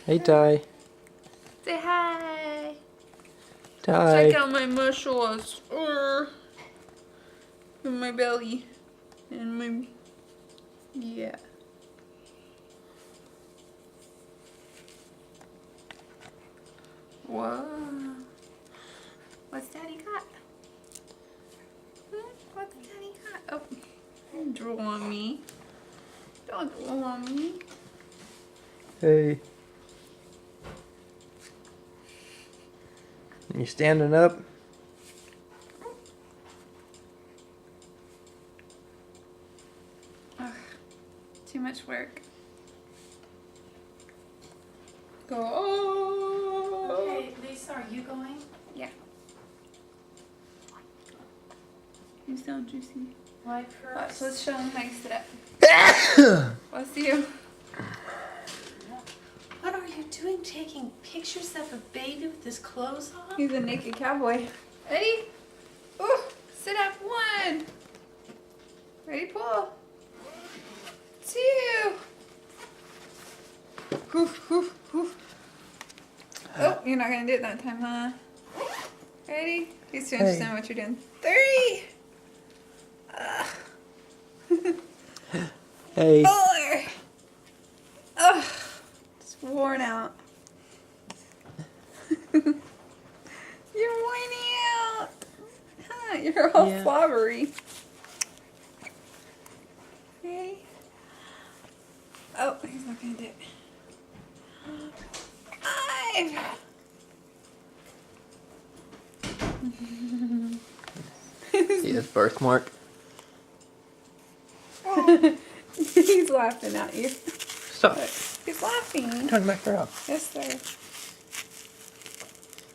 Hey, Ty. Say hi. Ty. Check out my muscles. And my belly. And my... Yeah. Whoa. What's Daddy got? What's Daddy got? Oh, don't drool on me. Don't drool on me. Hey. You standing up? Ugh, too much work. Go. Oh. Okay, Lisa, are you going? Yeah. You sound juicy. My Watch, purse. let's show them how you sit up. Let's see you. What are you doing taking pictures of a baby with his clothes on? He's a naked cowboy. Ready? Ooh, sit up. 1. Ready, pull. 2. Hoof, hoof, hoof. Oh, you're not gonna do it that time, huh? Ready? He's too interested in what you're doing. 3. Hey. 4. Ugh, it's worn out. You're whining out. Huh, you're all Yeah. slobbery. Ready? Oh, he's not gonna do it. 5. See his birthmark? He's laughing at you. Stop. He's laughing. Turn back around. Yes, sir.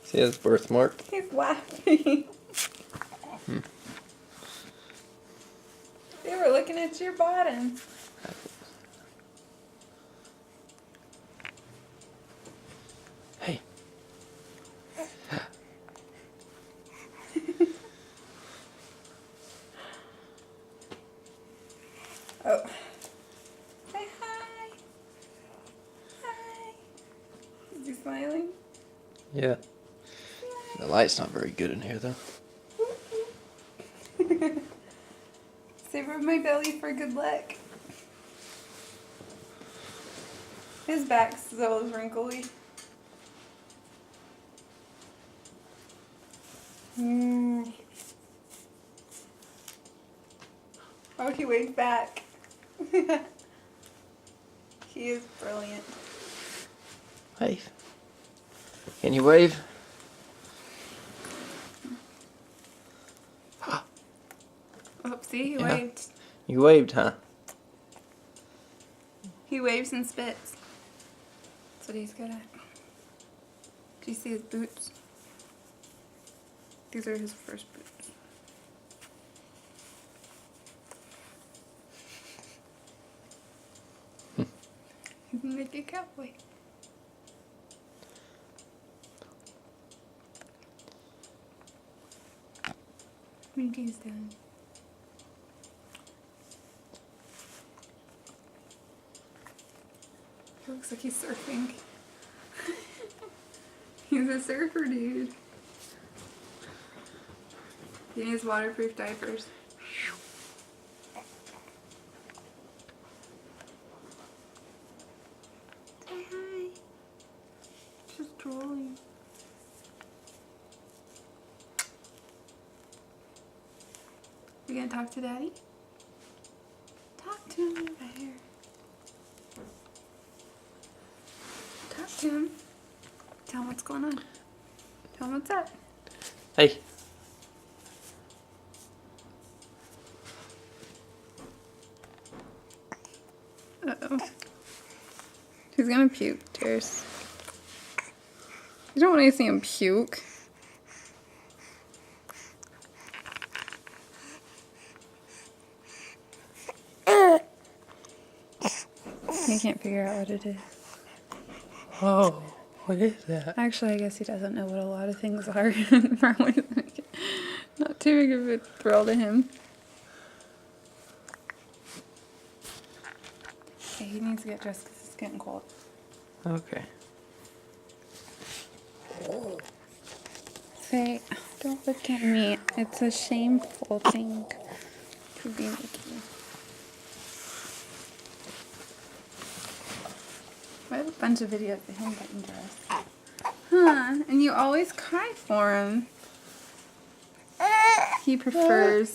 See his birthmark? He's laughing. They were looking at your bottom. Hey. Oh. Say hi. Hi. Is he smiling? Yeah. The light's not very good in here, though. Say rub my belly for good luck. His back's still wrinkly. Oh, he waved back. He is brilliant. Wave. Can you wave? Oh, see, he Yeah. waved. You waved, huh? He waves and spits. That's what he's good at. Do you see his boots? These are his first boots. He's a naked cowboy. What are you doing? He looks like he's surfing. He's a surfer, dude. He needs waterproof diapers. Say hi. Just drooling. You gonna talk to Daddy? Talk to him over here. Talk to him. Tell him what's going on. Tell him what's up. Hey. Uh-oh. He's gonna puke, Tears. You don't want to see him puke. He can't figure out what it is. Oh, what is that? Actually, I guess he doesn't know what a lot of things are. Probably not too big of a thrill to him. Okay, he needs to get dressed because it's getting cold. Okay. Say, don't look at me. It's a shameful thing to be Mickey. I have a bunch of videos of him getting dressed. Huh, and you always cry for him. He prefers